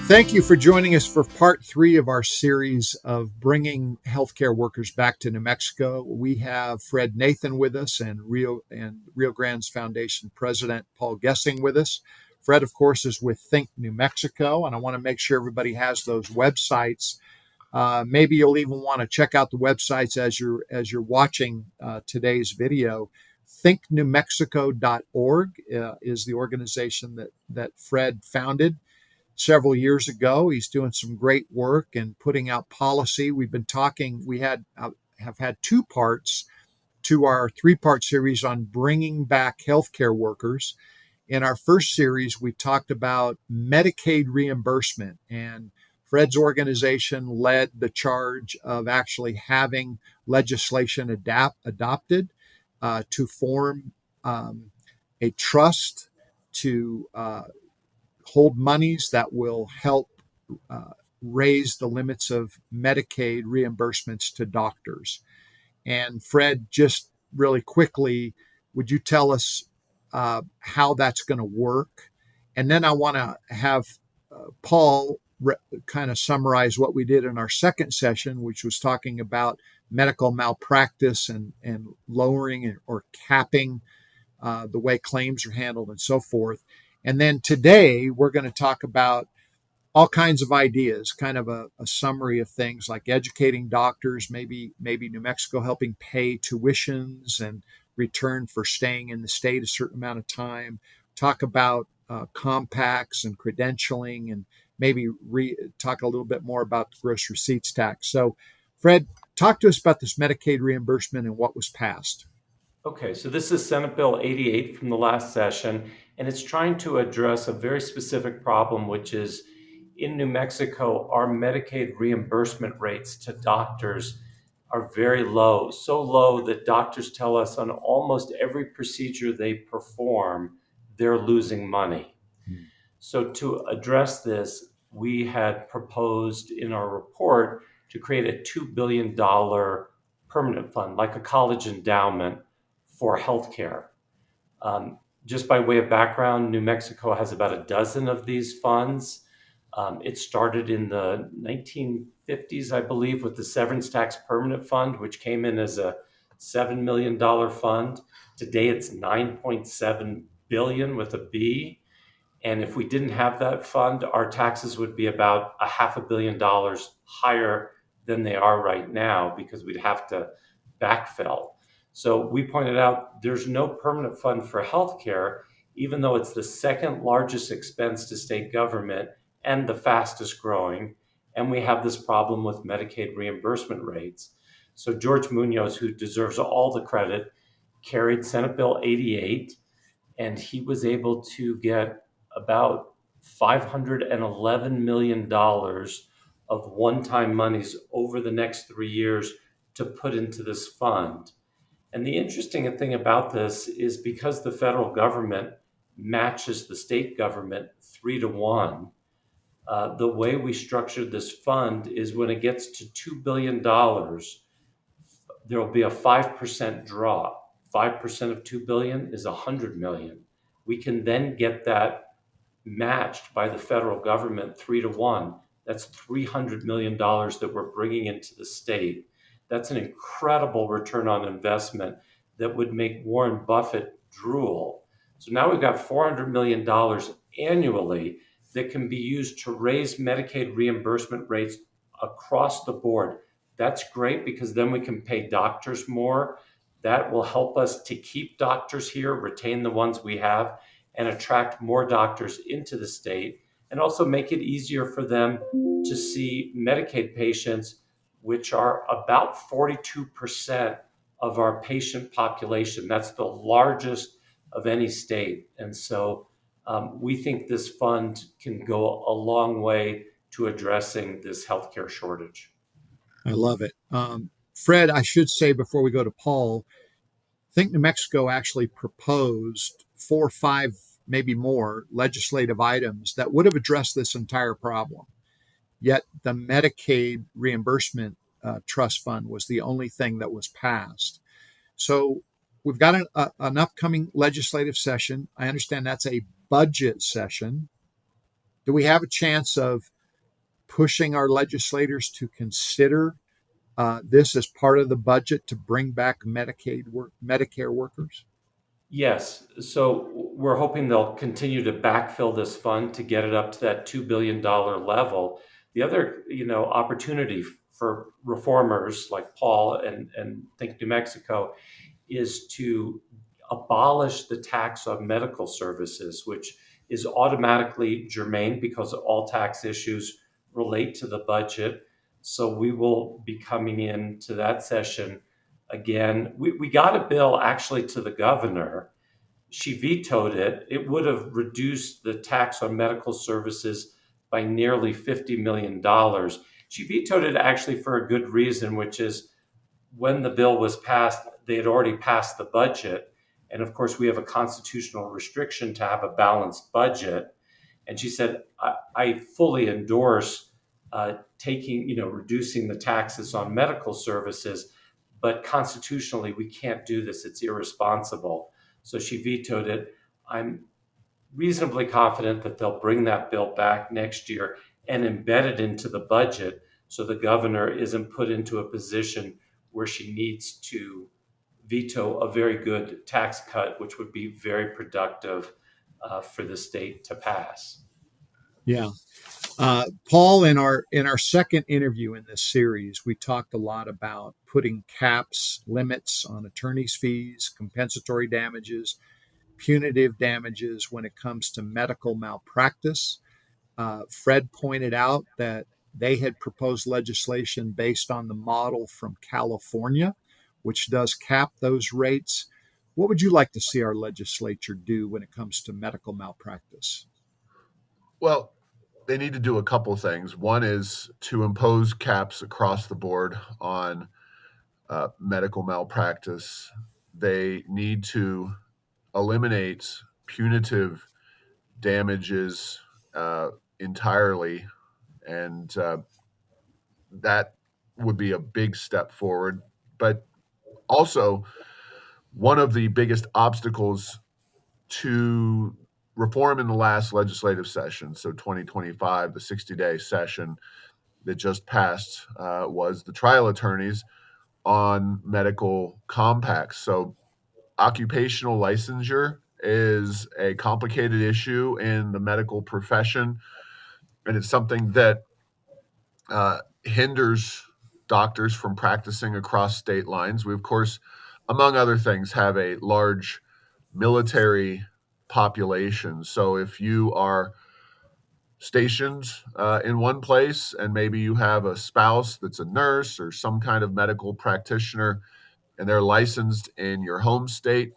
Thank you for joining us for part 3 of our series of bringing healthcare workers back to New Mexico. We have Fred Nathan with us and Rio Grande's Foundation President Paul Gessing with us. Fred, of course, is with Think New Mexico, and I want to make sure everybody has those websites. Maybe you'll even want to check out the websites as you're watching today's video. ThinkNewMexico.org is the organization that Fred founded several years ago. He's doing some great work and putting out policy. We have had 2 parts to our 3-part series on bringing back healthcare workers. In our first series, we talked about Medicaid reimbursement, and Fred's organization led the charge of actually having legislation adopted to form a trust to hold monies that will help raise the limits of Medicaid reimbursements to doctors. And Fred, just really quickly, would you tell us how that's going to work? And then I want to have Paul kind of summarize what we did in our second session, which was talking about medical malpractice and lowering or capping the way claims are handled and so forth. And then today we're going to talk about all kinds of ideas, kind of a summary of things like educating doctors, maybe New Mexico helping pay tuitions and return for staying in the state a certain amount of time, talk about compacts and credentialing, and maybe talk a little bit more about the gross receipts tax. So, Fred, talk to us about this Medicaid reimbursement and what was passed. Okay, so this is Senate Bill 88 from the last session, and it's trying to address a very specific problem, which is in New Mexico, our Medicaid reimbursement rates to doctors are very low, so low that doctors tell us on almost every procedure they perform, they're losing money. So to address this, we had proposed in our report to create a $2 billion permanent fund, like a college endowment for healthcare. Just by way of background, New Mexico has about a dozen of these funds. It started in the 1950s, I believe, with the Severance Tax Permanent Fund, which came in as a $7 million fund. Today, it's $9.7 billion with a B. And if we didn't have that fund, our taxes would be about $500 million higher than they are right now because we'd have to backfill. So we pointed out there's no permanent fund for healthcare, even though it's the second largest expense to state government and the fastest growing. And we have this problem with Medicaid reimbursement rates. So George Munoz, who deserves all the credit, carried Senate Bill 88, and he was able to get about $511 million of one-time monies over the next 3 years to put into this fund. And the interesting thing about this is because the federal government matches the state government 3-1, the way we structured this fund is when it gets to $2 billion, there will be a 5% draw. 5% of $2 billion is $100 million. We can then get that matched by the federal government 3-1. That's $300 million that we're bringing into the state. That's an incredible return on investment that would make Warren Buffett drool. So now we've got $400 million annually that can be used to raise Medicaid reimbursement rates across the board. That's great because then we can pay doctors more. That will help us to keep doctors here, retain the ones we have, and attract more doctors into the state, and also make it easier for them to see Medicaid patients, which are about 42% of our patient population. That's the largest of any state. And so we think this fund can go a long way to addressing this healthcare shortage. I love it. Fred, I should say before we go to Paul, Think New Mexico actually proposed 4 or 5, maybe more, legislative items that would have addressed this entire problem. Yet the Medicaid reimbursement trust fund was the only thing that was passed. So we've got an upcoming legislative session. I understand that's a budget session. Do we have a chance of pushing our legislators to consider this as part of the budget to bring back Medicare workers? Yes. So we're hoping they'll continue to backfill this fund to get it up to that $2 billion level. The other, opportunity for reformers like Paul and Think New Mexico is to abolish the tax on medical services, which is automatically germane because all tax issues relate to the budget. So we will be coming into that session again. We got a bill actually to the governor. She vetoed it. It would have reduced the tax on medical services by nearly $50 million. She vetoed it actually for a good reason, which is when the bill was passed, they had already passed the budget. And of course, we have a constitutional restriction to have a balanced budget. And she said, I fully endorse reducing the taxes on medical services, but constitutionally, we can't do this. It's irresponsible. So she vetoed it. I'm reasonably confident that they'll bring that bill back next year and embed it into the budget so the governor isn't put into a position where she needs to veto a very good tax cut, which would be very productive for the state to pass. Yeah. Paul, in our second interview in this series, we talked a lot about putting caps, limits on attorneys' fees, compensatory damages, punitive damages when it comes to medical malpractice. Fred pointed out that they had proposed legislation based on the model from California, which does cap those rates. What would you like to see our legislature do when it comes to medical malpractice? Well, they need to do a couple things. One is to impose caps across the board on medical malpractice. They need to eliminate punitive damages entirely, and that would be a big step forward. But also, one of the biggest obstacles to reform in the last legislative session, so 2025, the 60-day session that just passed, was the trial attorneys on medical compacts. So, occupational licensure is a complicated issue in the medical profession, and it's something that hinders doctors from practicing across state lines. We, of course, among other things, have a large military population. So if you are stationed in one place and maybe you have a spouse that's a nurse or some kind of medical practitioner and they're licensed in your home state,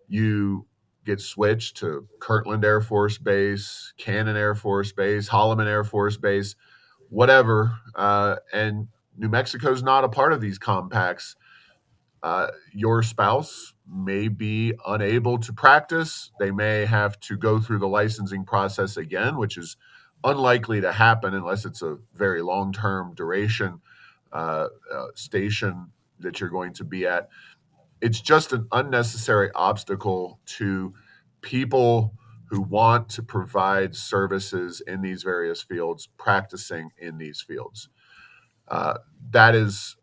you get switched to Kirtland Air Force Base, Cannon Air Force Base, Holloman Air Force Base, whatever. And New Mexico's not a part of these compacts. Your spouse may be unable to practice. They may have to go through the licensing process again, which is unlikely to happen unless it's a very long term duration station that you're going to be at. It's just an unnecessary obstacle to people who want to provide services in these various fields, practicing in these fields. That is,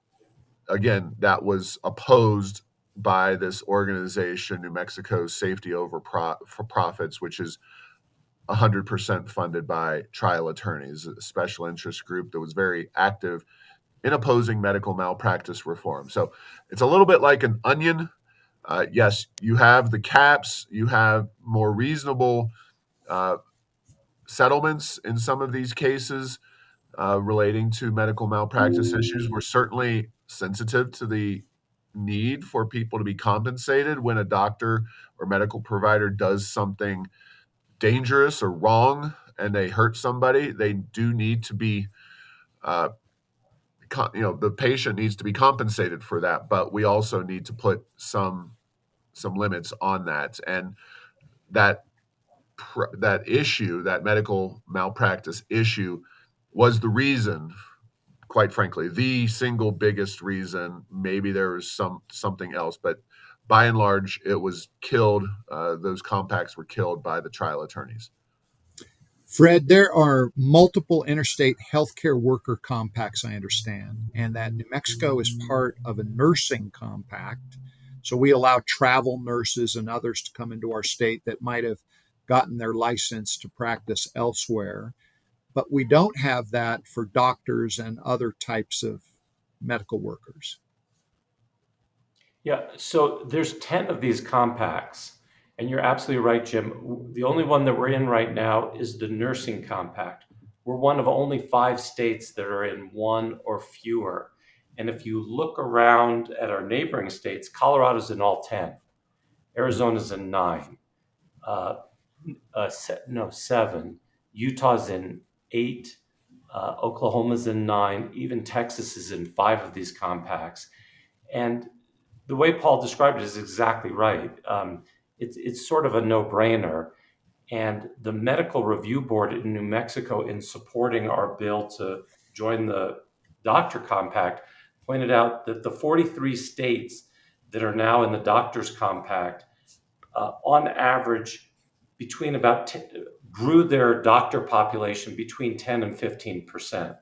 again, that was opposed by this organization, New Mexico's Safety Over for Profits, which is 100% funded by trial attorneys, a special interest group that was very active in opposing medical malpractice reform. So it's a little bit like an onion. Yes, you have the caps, you have more reasonable uh, settlements in some of these cases relating to medical malpractice issues. We're certainly sensitive to the need for people to be compensated when a doctor or medical provider does something dangerous or wrong and they hurt somebody. They do need to be uh, the patient needs to be compensated for that, but we also need to put some limits on that. And that that issue, that medical malpractice issue, was the reason, quite frankly, the single biggest reason. Maybe there was something else, but by and large, it was killed. Those compacts were killed by the trial attorneys. Fred, there are multiple interstate healthcare worker compacts, I understand, and that New Mexico is part of a nursing compact. So we allow travel nurses and others to come into our state that might have gotten their license to practice elsewhere. But we don't have that for doctors and other types of medical workers. Yeah, so there's 10 of these compacts, and you're absolutely right, Jim. The only one that we're in right now is the nursing compact. We're one of only 5 states that are in one or fewer. And if you look around at our neighboring states, Colorado's in all 10, Arizona's in 9, uh, no, 7, Utah's in 8, Oklahoma's in 9, even Texas is in 5 of these compacts. And the way Paul described it is exactly right. It's sort of a no-brainer. And the Medical Review Board in New Mexico, in supporting our bill to join the Doctor Compact, pointed out that the 43 states that are now in the Doctors Compact, on average, between about grew their doctor population between 10 and 15%.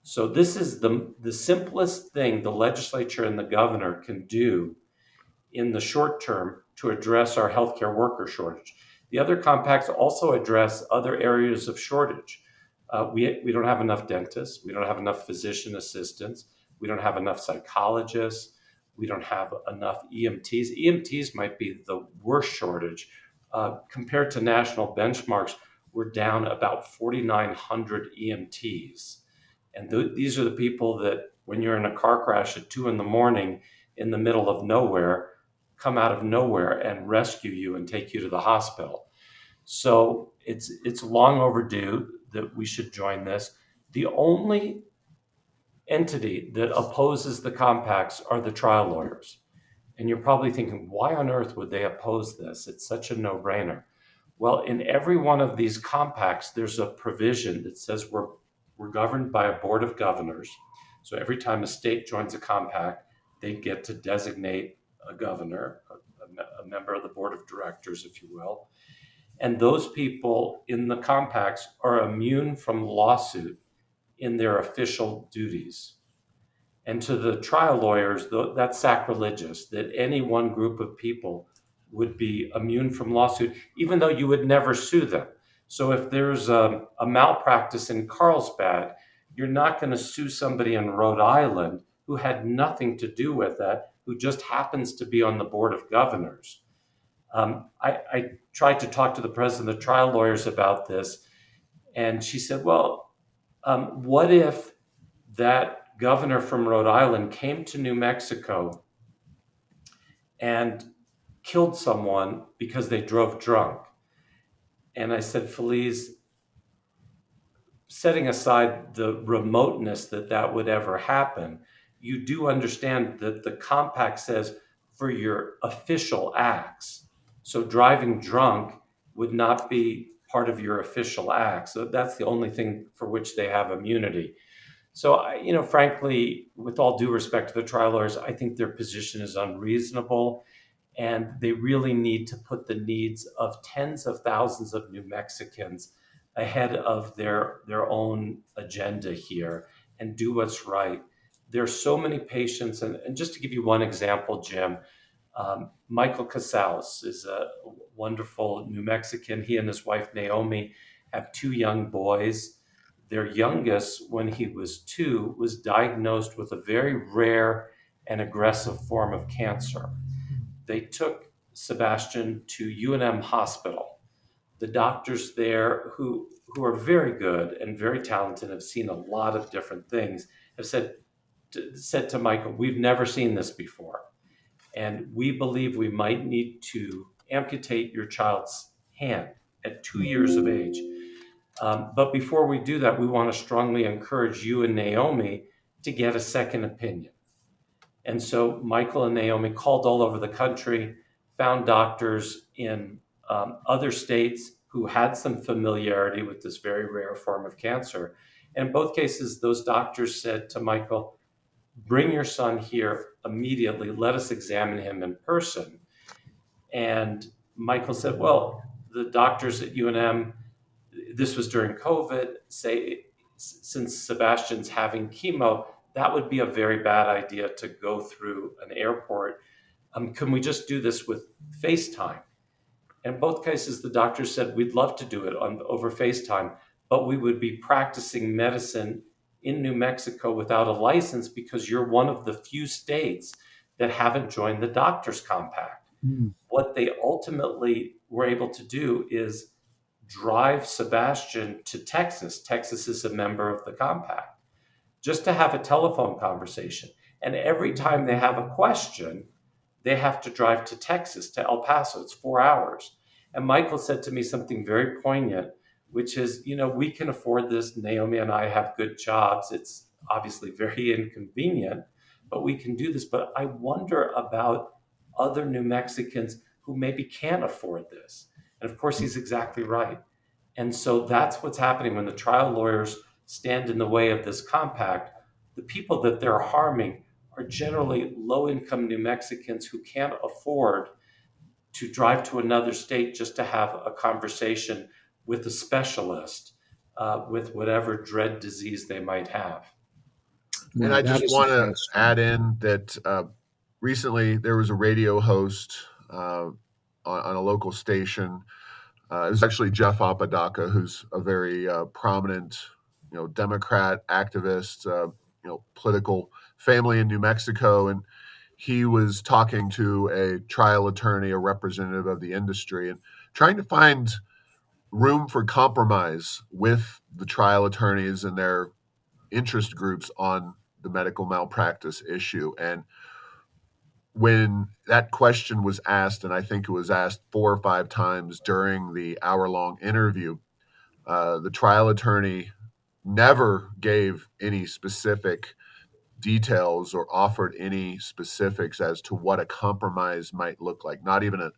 So this is the simplest thing the legislature and the governor can do in the short term to address our healthcare worker shortage. The other compacts also address other areas of shortage. We don't have enough dentists. We don't have enough physician assistants. We don't have enough psychologists. We don't have enough EMTs. EMTs might be the worst shortage. Compared to national benchmarks, we're down about 4,900 EMTs. And these are the people that, when you're in a car crash at 2 in the morning in the middle of nowhere, come out of nowhere and rescue you and take you to the hospital. So it's long overdue that we should join this. The only entity that opposes the compacts are the trial lawyers. And you're probably thinking, why on earth would they oppose this? It's such a no-brainer. Well, in every one of these compacts, there's a provision that says we're governed by a board of governors. So every time a state joins a compact, they get to designate a governor, a member of the board of directors, if you will. And those people in the compacts are immune from lawsuit in their official duties. And to the trial lawyers, that's sacrilegious that any one group of people would be immune from lawsuit, even though you would never sue them. So if there's a malpractice in Carlsbad, you're not going to sue somebody in Rhode Island who had nothing to do with that, who just happens to be on the board of governors. I tried to talk to the president of the trial lawyers about this, and she said, well, what if that governor from Rhode Island came to New Mexico and killed someone because they drove drunk? And I said, Felice, setting aside the remoteness that would ever happen, you do understand that the compact says for your official acts. So driving drunk would not be part of your official acts. So that's the only thing for which they have immunity. So, frankly, with all due respect to the trial lawyers, I think their position is unreasonable, and they really need to put the needs of tens of thousands of New Mexicans ahead of their own agenda here and do what's right. There's so many patients, and just to give you one example, Jim, Michael Casals is a wonderful New Mexican. He and his wife, Naomi, have 2 young boys. Their youngest, when he was 2, was diagnosed with a very rare and aggressive form of cancer. They took Sebastian to UNM Hospital. The doctors there, who are very good and very talented, have seen a lot of different things, have said to Michael, we've never seen this before. And we believe we might need to amputate your child's hand at 2 years of age. But before we do that, we want to strongly encourage you and Naomi to get a second opinion. And so Michael and Naomi called all over the country, found doctors in other states who had some familiarity with this very rare form of cancer. And in both cases, those doctors said to Michael, bring your son here immediately. Let us examine him in person. And Michael said, well, the doctors at UNM, this was during COVID, say, since Sebastian's having chemo, that would be a very bad idea to go through an airport. Can we just do this with FaceTime? In both cases, the doctor said, we'd love to do it over FaceTime, but we would be practicing medicine in New Mexico without a license because you're one of the few states that haven't joined the Doctors Compact. Mm. What they ultimately were able to do is drive Sebastian to Texas. Texas is a member of the compact, just to have a telephone conversation. And every time they have a question, they have to drive to Texas, to El Paso. It's 4 hours. And Michael said to me something very poignant, which is, we can afford this. Naomi and I have good jobs. It's obviously very inconvenient, but we can do this. But I wonder about other New Mexicans who maybe can't afford this. And of course, he's exactly right. And so that's what's happening when the trial lawyers stand in the way of this compact. The people that they're harming are generally low-income New Mexicans who can't afford to drive to another state just to have a conversation with a specialist with whatever dread disease they might have. And Wow, I that just is a want to tragedy. add in that recently there was a radio host on a local station. It was actually Jeff Apodaca, who's a very prominent, Democrat activist, political family in New Mexico, and he was talking to a trial attorney, a representative of the industry, and trying to find room for compromise with the trial attorneys and their interest groups on the medical malpractice issue. And when that question was asked, and I think it was asked 4 or 5 times during the hour-long interview, the trial attorney never gave any specific details or offered any specifics as to what a compromise might look like, not even an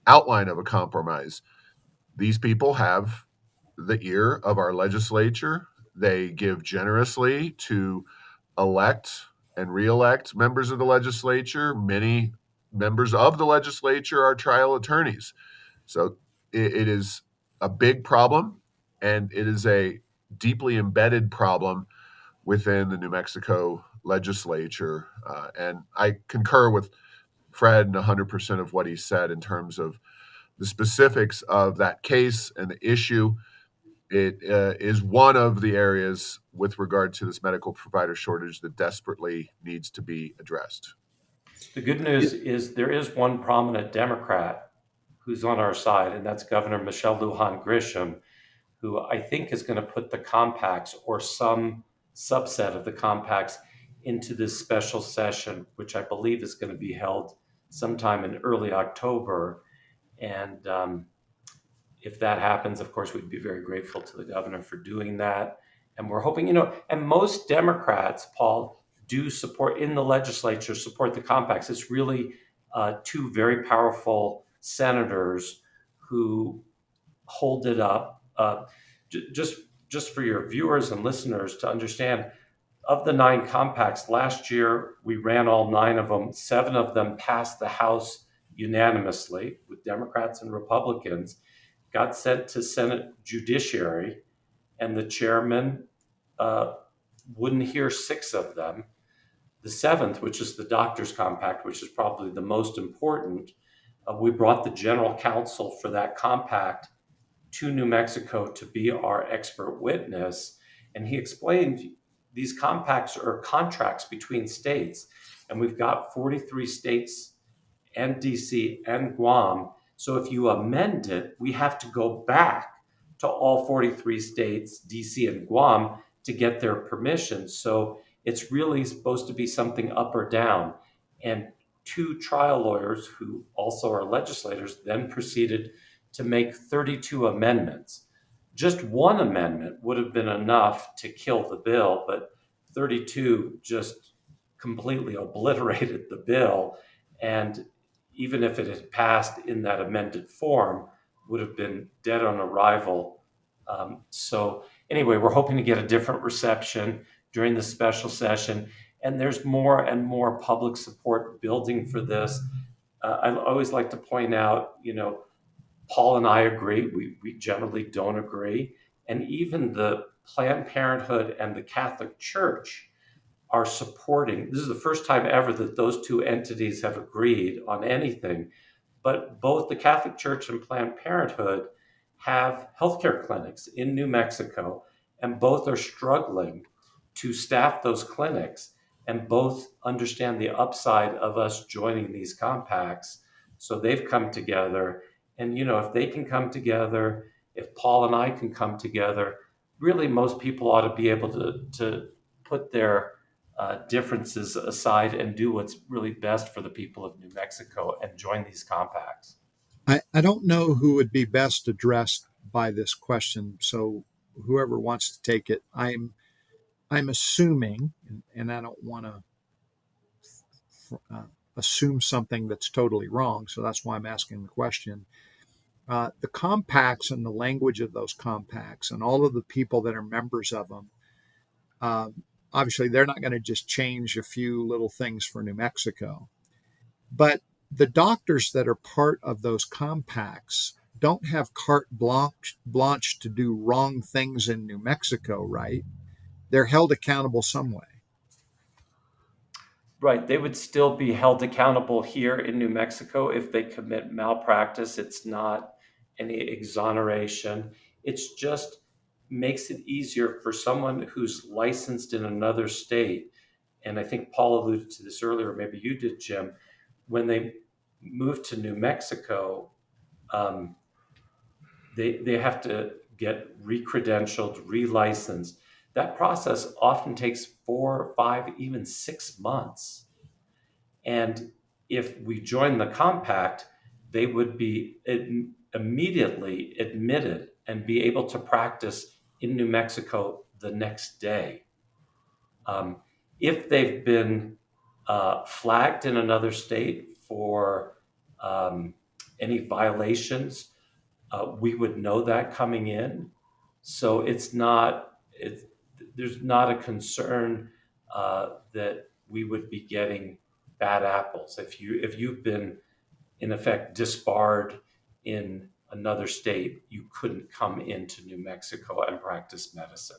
outline of a compromise. These people have the ear of our legislature. They give generously to elect and reelect members of the legislature. Many members of the legislature are trial attorneys. So it is a big problem, and it is a deeply embedded problem within the New Mexico legislature. And I concur with Fred and 100% of what he said in terms of the specifics of that case and the issue. It is one of the areas with regard to this medical provider shortage that desperately needs to be addressed. The good news is there is one prominent Democrat who's on our side, and that's Governor Michelle Lujan Grisham, who I think is going to put the compacts or some subset of the compacts into this special session, which I believe is going to be held sometime in early October. And if that happens, of course, we'd be very grateful to the governor for doing that. And we're hoping, and most Democrats, Paul, do support in the legislature, support the compacts. It's really two very powerful senators who hold it up. Just for your viewers and listeners to understand, of the 9 compacts last year, we ran all 9 of them. 7 of them passed the House unanimously with Democrats and Republicans, got sent to Senate Judiciary, and the chairman wouldn't hear 6 of them. The 7th, which is the Doctors Compact, which is probably the most important, we brought the general counsel for that compact to New Mexico to be our expert witness. And he explained these compacts are contracts between states. And we've got 43 states and DC and Guam. So if you amend it, we have to go back to all 43 states, DC and Guam, to get their permission. So it's really supposed to be something up or down. And 2 trial lawyers, who also are legislators, then proceeded to make 32 amendments. Just one amendment would have been enough to kill the bill, but 32 just completely obliterated the bill. And even if it had passed in that amended form, would have been dead on arrival. So anyway, we're hoping to get a different reception during the special session. And there's more and more public support building for this. I always like to point out, Paul and I agree. We generally don't agree. And even the Planned Parenthood and the Catholic Church are supporting. This is the first time ever that those two entities have agreed on anything. But both the Catholic Church and Planned Parenthood have healthcare clinics in New Mexico, and both are struggling to staff those clinics, and both understand the upside of us joining these compacts. So they've come together. And, if they can come together, if Paul and I can come together, really most people ought to be able to put their differences aside and do what's really best for the people of New Mexico and join these compacts. I don't know who would be best addressed by this question. So whoever wants to take it, I'm assuming, and I don't want to assume something that's totally wrong. So that's why I'm asking the question. The compacts and the language of those compacts and all of the people that are members of them, uh, obviously they're not going to just change a few little things for New Mexico. But the doctors that are part of those compacts don't have carte blanche to do wrong things in New Mexico, right? They're held accountable some way. Right. They would still be held accountable here in New Mexico if they commit malpractice. It's not any exoneration. It's just makes it easier for someone who's licensed in another state. And I think Paul alluded to this earlier, maybe you did, Jim. When they move to New Mexico, um, they have to get re-credentialed, re-licensed. That process often takes 4, 5, even 6 months. And if we join the compact, they would be immediately admitted and be able to practice in New Mexico the next day. Um, if they've been flagged in another state for any violations, we would know that coming in. So there's not a concern that we would be getting bad apples. If you've been in effect disbarred in another state, you couldn't come into New Mexico and practice medicine.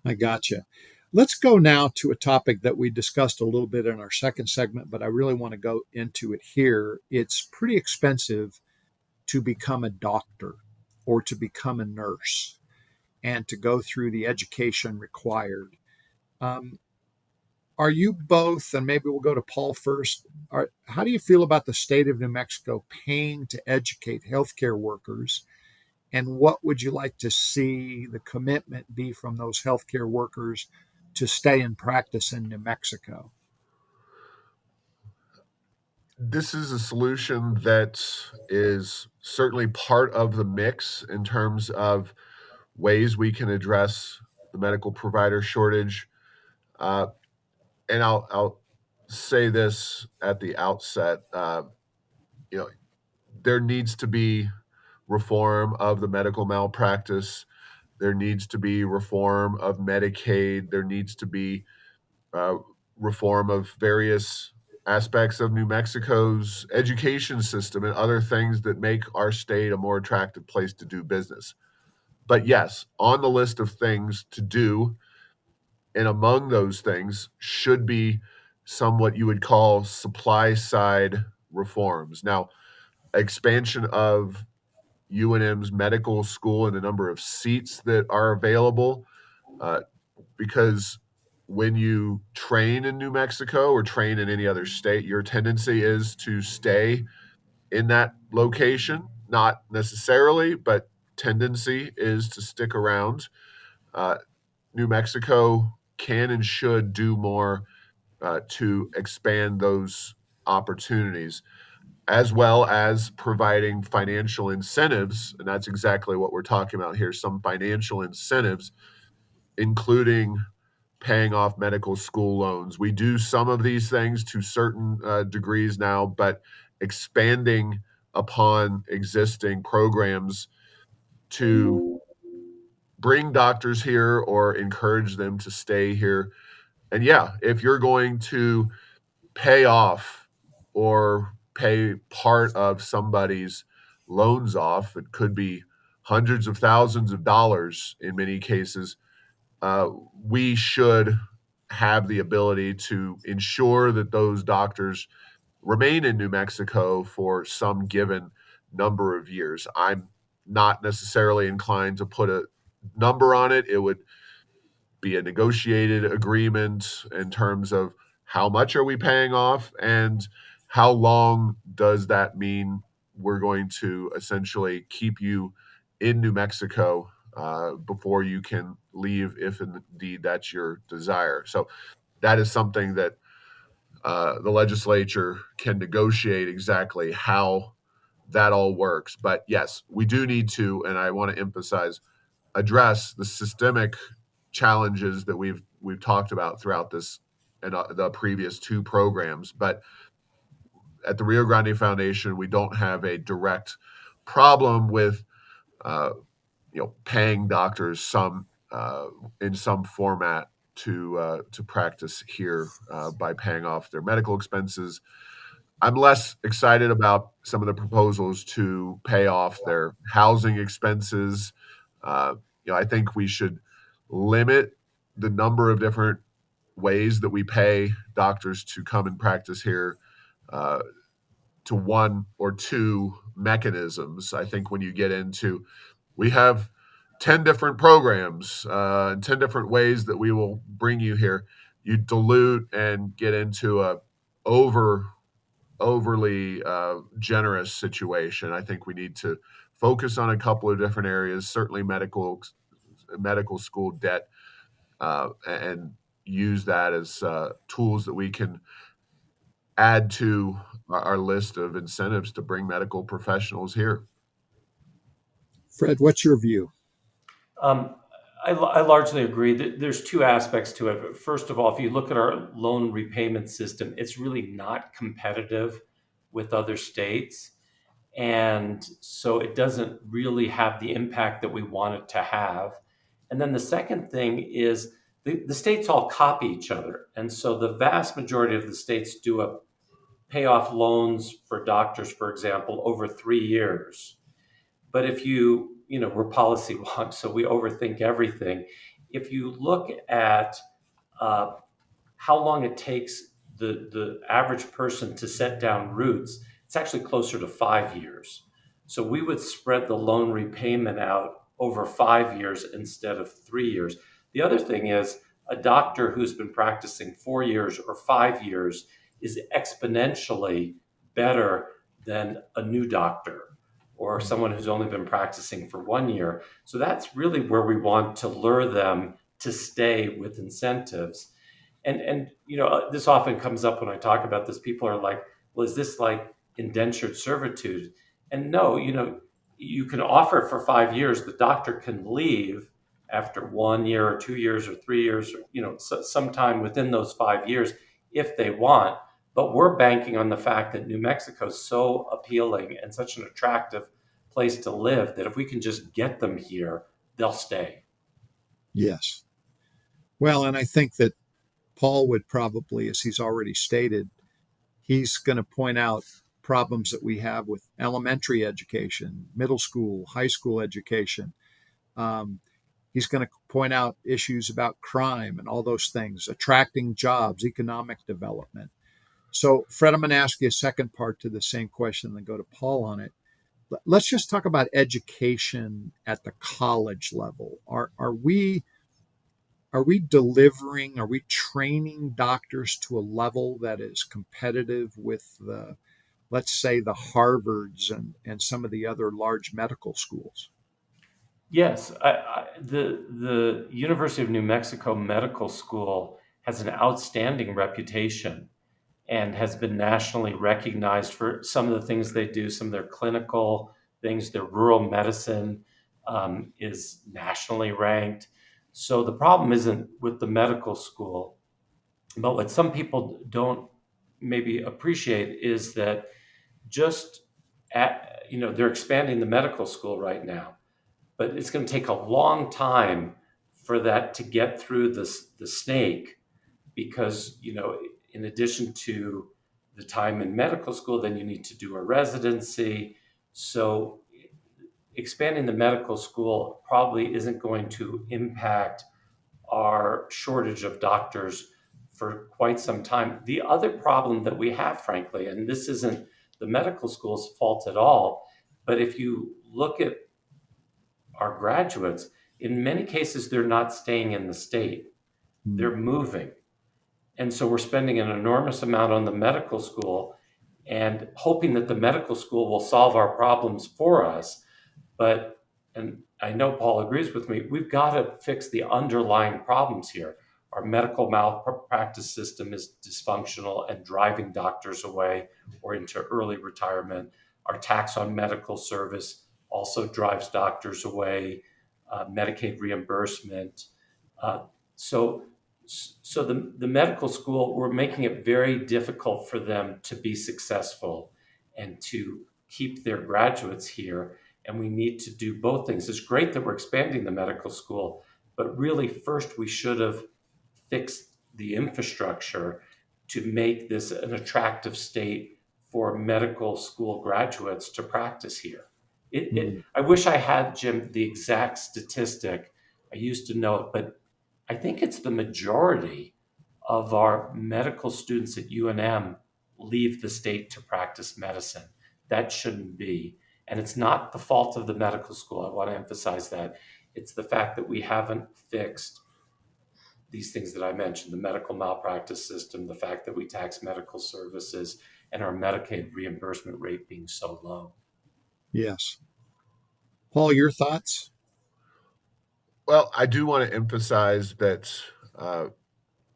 I gotcha. Let's go now to a topic that we discussed a little bit in our second segment, but I really want to go into it here. It's pretty expensive to become a doctor or to become a nurse and to go through the education required. Um, are you both, and maybe we'll go to Paul first, how do you feel about the state of New Mexico paying to educate healthcare workers? And what would you like to see the commitment be from those healthcare workers to stay in practice in New Mexico? This is a solution that is certainly part of the mix in terms of ways we can address the medical provider shortage. Uh, and I'll say this at the outset: you know, there needs to be reform of the medical malpractice. There needs to be reform of Medicaid. There needs to be uh, reform of various aspects of New Mexico's education system and other things that make our state a more attractive place to do business. But yes, on the list of things to do, and among those things should be some what you would call supply side reforms. Now, expansion of UNM's medical school and the number of seats that are available, uh, because when you train in New Mexico or train in any other state, your tendency is to stay in that location. Not necessarily, but tendency is to stick around. Uh, New Mexico can and should do more to expand those opportunities, as well as providing financial incentives. And that's exactly what we're talking about here, some financial incentives, including paying off medical school loans. We do some of these things to certain degrees now, but expanding upon existing programs to bring doctors here or encourage them to stay here. And yeah, if you're going to pay off or pay part of somebody's loans off. It could be hundreds of thousands of dollars in many cases. We should have the ability to ensure that those doctors remain in New Mexico for some given number of years. I'm not necessarily inclined to put a number on it. It would be a negotiated agreement in terms of how much are we paying off and how long does that mean we're going to essentially keep you in New Mexico before you can leave, if indeed that's your desire. So that is something that the legislature can negotiate exactly how that all works. But yes, we do need to, and I want to emphasize, address the systemic challenges that we've talked about throughout this and the previous two programs. But at the Rio Grande Foundation, we don't have a direct problem with uh, paying doctors some in some format to practice here by paying off their medical expenses. I'm less excited about some of the proposals to pay off their housing expenses. Uh, I think we should limit the number of different ways that we pay doctors to come and practice here uh, to one or two mechanisms. I think when you get into, we have 10 different programs and 10 different ways that we will bring you here, you dilute and get into a overly generous situation. I think we need to focus on a couple of different areas, certainly medical school debt, and use that as tools that we can add to our list of incentives to bring medical professionals here. Fred, what's your view? Um, I largely agree that there's two aspects to it. First of all, if you look at our loan repayment system, it's really not competitive with other states. And so it doesn't really have the impact that we want it to have. And then the second thing is the states all copy each other. And so the vast majority of the states do a pay off loans for doctors, for example, over 3 years. But if we're policy wonks, so we overthink everything. If you look at uh, how long it takes the average person to set down roots, it's actually closer to 5 years. So we would spread the loan repayment out over 5 years instead of 3 years. The other thing is a doctor who's been practicing 4 years or 5 years is exponentially better than a new doctor or someone who's only been practicing for 1 year. So that's really where we want to lure them to stay with incentives. And this often comes up when I talk about this. People are like, well, is this like indentured servitude? And no, you can offer it for 5 years. The doctor can leave after 1 year or 2 years or 3 years, sometime within those 5 years if they want. But we're banking on the fact that New Mexico is so appealing and such an attractive place to live that if we can just get them here, they'll stay. Yes. Well, and I think that Paul would probably, as he's already stated, he's going to point out problems that we have with elementary education, middle school, high school education. Um, he's going to point out issues about crime and all those things, attracting jobs, economic development. So, Fred, I'm going to ask you a second part to the same question and then go to Paul on it. Let's just talk about education at the college level. Are we delivering, are we training doctors to a level that is competitive with the, let's say, the Harvards and some of the other large medical schools? Yes, the University of New Mexico Medical School has an outstanding reputation and has been nationally recognized for some of the things they do, some of their clinical things. Their rural medicine is nationally ranked. So the problem isn't with the medical school, but what some people don't maybe appreciate is that just they're expanding the medical school right now, but it's going to take a long time for that to get through the snake because in addition to the time in medical school, then you need to do a residency. So expanding the medical school probably isn't going to impact our shortage of doctors for quite some time. The other problem that we have, frankly, and this isn't the medical school's fault at all, but if you look at our graduates, in many cases, they're not staying in the state, they're moving. And so we're spending an enormous amount on the medical school and hoping that the medical school will solve our problems for us. But, and I know Paul agrees with me, we've got to fix the underlying problems here. Our medical malpractice system is dysfunctional and driving doctors away or into early retirement. Our tax on medical service also drives doctors away, Medicaid reimbursement. Uh, so the medical school, we're making it very difficult for them to be successful and to keep their graduates here. And we need to do both things. It's great that we're expanding the medical school, but really first we should have fixed the infrastructure to make this an attractive state for medical school graduates to practice here. I wish I had, Jim, the exact statistic. I used to know it, but I think it's the majority of our medical students at UNM leave the state to practice medicine. That shouldn't be. And it's not the fault of the medical school. I want to emphasize that. It's the fact that we haven't fixed these things that I mentioned, the medical malpractice system, the fact that we tax medical services, and our Medicaid reimbursement rate being so low. Yes. Paul, your thoughts? Well, I do want to emphasize that uh,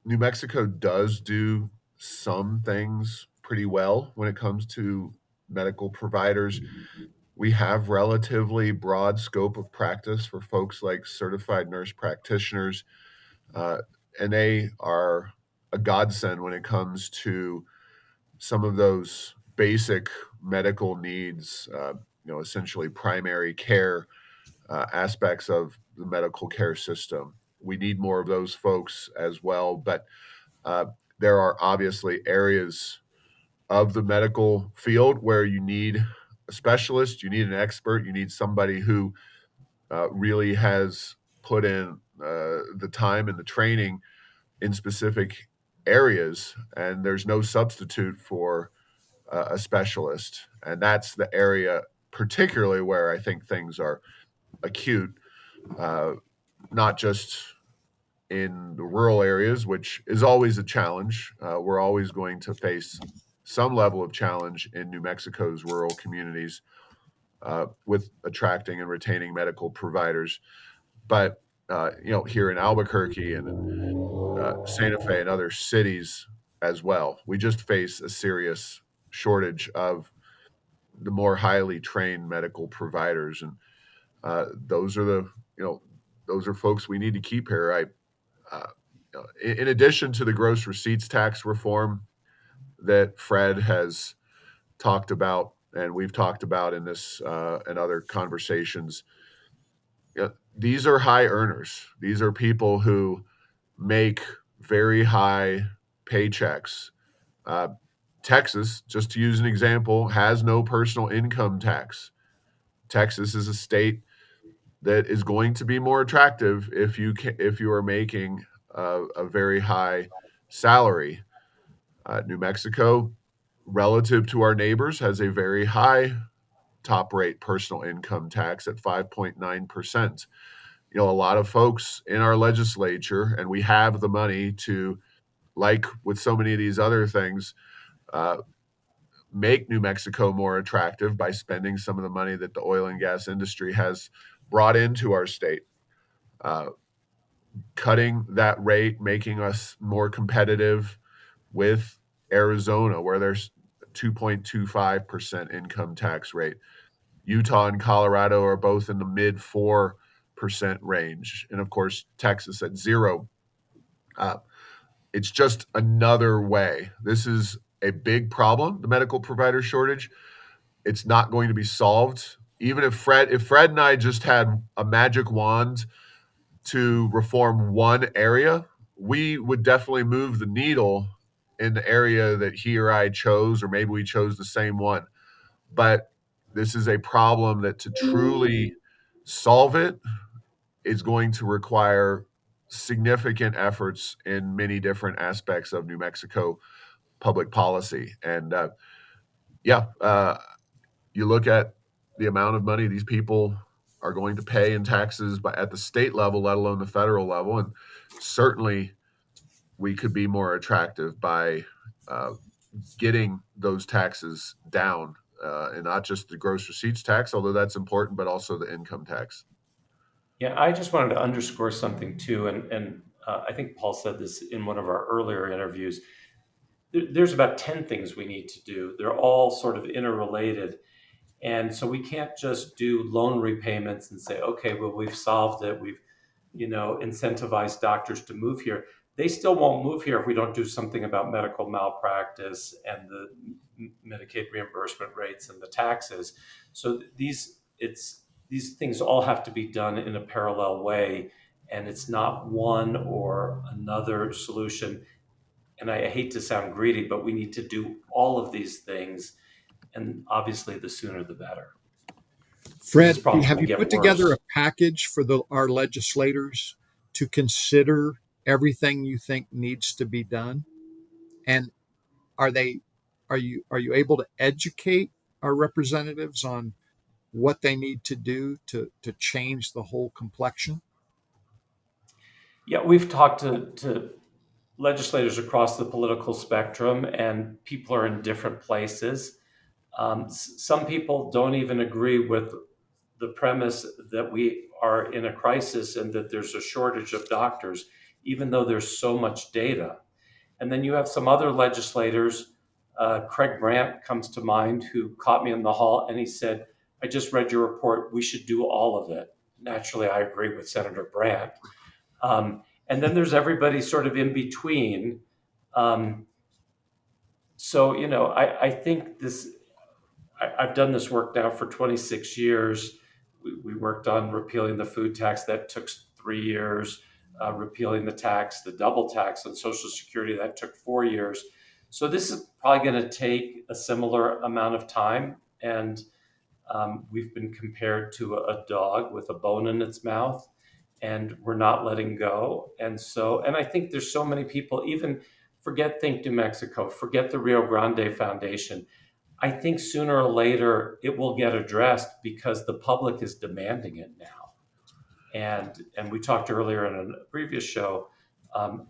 New Mexico does do some things pretty well when it comes to medical providers. We have relatively broad scope of practice for folks like certified nurse practitioners, uh, and they are a godsend when it comes to some of those basic medical needs. Essentially primary care aspects of the medical care system. We need more of those folks as well, but uh, there are obviously areas of the medical field where you need a specialist, you need an expert, you need somebody who really has put in the time and the training in specific areas, and there's no substitute for a specialist. And that's the area, particularly where I think things are acute, uh, not just in the rural areas, which is always a challenge. We're always going to face some level of challenge in New Mexico's rural communities with attracting and retaining medical providers. But here in Albuquerque and in Santa Fe and other cities as well, we just face a serious shortage of the more highly trained medical providers, and those are those are folks we need to keep here. Uh, in addition to the gross receipts tax reform that Fred has talked about, and we've talked about in this and other conversations, these are high earners. These are people who make very high paychecks. Uh, Texas, just to use an example, has no personal income tax. Texas is a state that is going to be more attractive if you are making a very high salary. New Mexico, relative to our neighbors, has a very high top rate personal income tax at 5.9%. A lot of folks in our legislature, and we have the money to, like with so many of these other things, uh, make New Mexico more attractive by spending some of the money that the oil and gas industry has brought into our state. Uh, Cutting that rate, making us more competitive with Arizona, where there's 2.25% income tax rate. Utah and Colorado are both in the mid 4% range. And of course, Texas at 0. Uh, it's just another way. This is a big problem, the medical provider shortage. It's not going to be solved. Even if Fred and I just had a magic wand to reform one area, we would definitely move the needle in the area that he or I chose, or maybe we chose the same one. But This is a problem that to truly solve it is going to require significant efforts in many different aspects of New Mexico public policy. And yeah, you look at the amount of money these people are going to pay in taxes but at the state level, let alone the federal level. And certainly we could be more attractive by uh, getting those taxes down, and not just the gross receipts tax, although that's important, but also the income tax. Yeah, I just wanted to underscore something too, and I think Paul said this in one of our earlier interviews. There's about 10 things we need to do. They're all sort of interrelated. And so we can't just do loan repayments and say, okay, well, we've solved it. We've, incentivized doctors to move here. They still won't move here if we don't do something about medical malpractice and the Medicaid reimbursement rates and the taxes. So these things all have to be done in a parallel way, and it's not one or another solution. And I hate to sound greedy, but we need to do all of these things, and obviously the sooner the better, because this Fred, problem's have going you to put get together a worse. package for our legislators to consider everything you think needs to be done? And are they are you able to educate our representatives on what they need to do to change the whole complexion? Yeah, we've talked to legislators across the political spectrum, and people are in different places. Some people don't even agree with the premise that we are in a crisis and that there's a shortage of doctors, even though there's so much data. And then you have some other legislators. Craig Brandt comes to mind, who caught me in the hall and he said, I just read your report. We should do all of it. Naturally, I agree with Senator Brandt. And then there's everybody sort of in between. Um, I think I've done this work now for 26 years. We worked on repealing the food tax. That took 3 years. Repealing the double tax on Social Security, that took 4 years. So this is probably going to take a similar amount of time. And we've been compared to a dog with a bone in its mouth, and we're not letting go. And I think there's so many people, even forget Think New Mexico, forget the Rio Grande Foundation. I think sooner or later it will get addressed because the public is demanding it now. And we talked earlier in a previous show,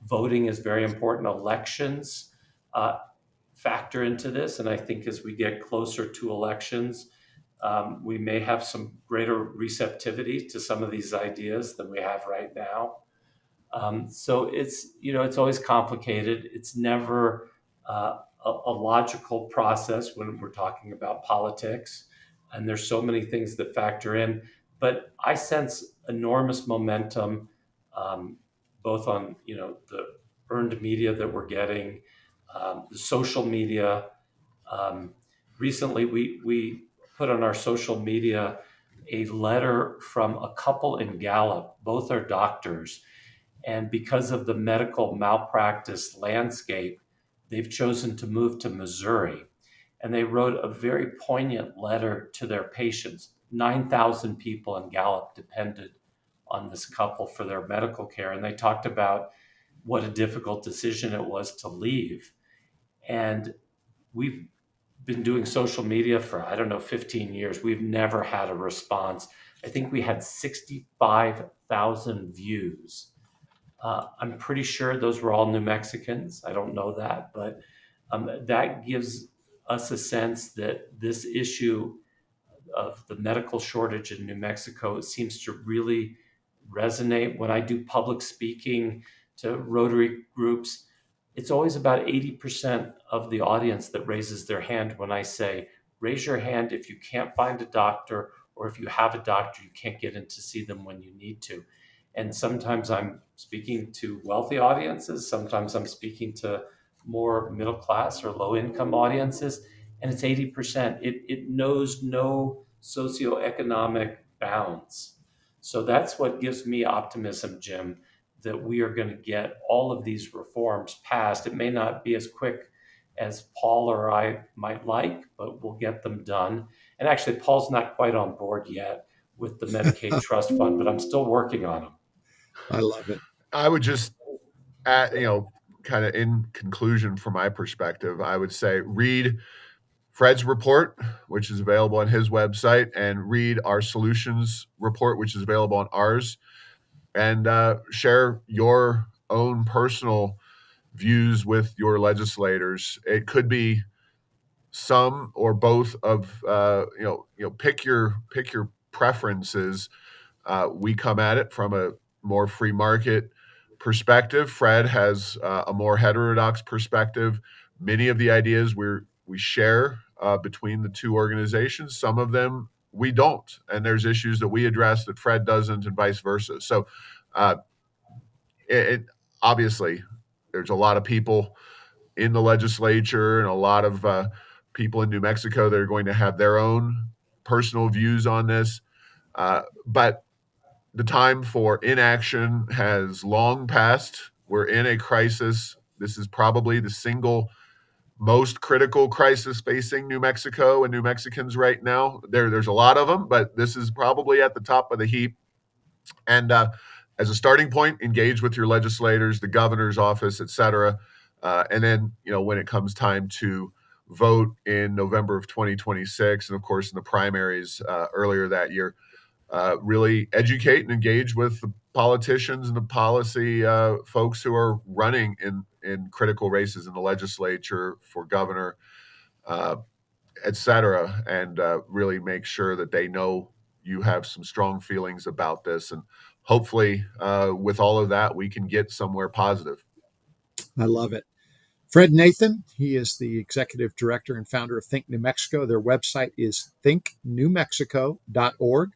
voting is very important. Elections uh, factor into this, and I think as we get closer to elections, we may have some greater receptivity to some of these ideas than we have right now. So it's always complicated. It's never a logical process when we're talking about politics, and there's so many things that factor in. But I sense enormous momentum, both on the earned media that we're getting, the social media. Um, Recently, we put on our social media a letter from a couple in Gallup. Both are doctors, and because of the medical malpractice landscape, they've chosen to move to Missouri. And they wrote a very poignant letter to their patients. 9,000 people in Gallup depended on this couple for their medical care. And they talked about what a difficult decision it was to leave. And we've been doing social media for, I don't know, 15 years. We've never had a response. I think we had 65,000 views. I'm pretty sure those were all New Mexicans. I don't know that, but that gives us a sense that this issue of the medical shortage in New Mexico seems to really resonate. When I do public speaking to Rotary groups, it's always about 80% of the audience that raises their hand when I say, raise your hand if you can't find a doctor, or if you have a doctor, you can't get in to see them when you need to. And sometimes I'm speaking to wealthy audiences, sometimes I'm speaking to more middle class or low income audiences, and it's 80%. It knows no socioeconomic bounds. So that's what gives me optimism, Jim, that we are going to get all of these reforms passed. It may not be as quick as Paul or I might like, but we'll get them done. And actually, Paul's not quite on board yet with the Medicaid trust fund, but I'm still working on them. I love it. I would just add, kind of in conclusion from my perspective, I would say read Fred's report, which is available on his website, and read our solutions report, which is available on ours, and share your own personal views with your legislators. It could be some or both of pick your preferences. We come at it from a more free market perspective. Fred has a more heterodox perspective. Many of the ideas we share between the two organizations, some of them we don't, and there's issues that we address that Fred doesn't, and vice versa. So, uh, it obviously there's a lot of people in the legislature and a lot of people in New Mexico that are going to have their own personal views on this. But the time for inaction has long passed. We're in a crisis. This is probably the single most critical crisis facing New Mexico and New Mexicans right now. There's a lot of them, but this is probably at the top of the heap. And as a starting point, engage with your legislators, the governor's office, et cetera. And then, when it comes time to vote in November of 2026, and of course in the primaries earlier that year, really educate and engage with the politicians and the policy folks who are running in critical races in the legislature for governor, et cetera, and really make sure that they know you have some strong feelings about this. And hopefully, with all of that, we can get somewhere positive. I love it. Fred Nathan, he is the executive director and founder of Think New Mexico. Their website is thinknewmexico.org.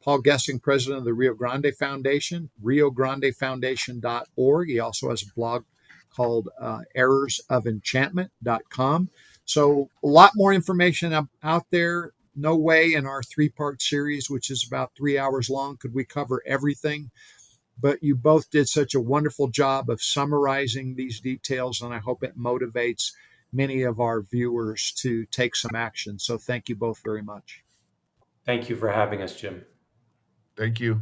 Paul Gessing, president of the Rio Grande Foundation, riograndefoundation.org. He also has a blog called errorsoфenchantment.com. So a lot more information out there. No way in our three-part series, which is about 3 hours long, could we cover everything. But you both did such a wonderful job of summarizing these details, and I hope it motivates many of our viewers to take some action. So thank you both very much. Thank you for having us, Jim. Thank you.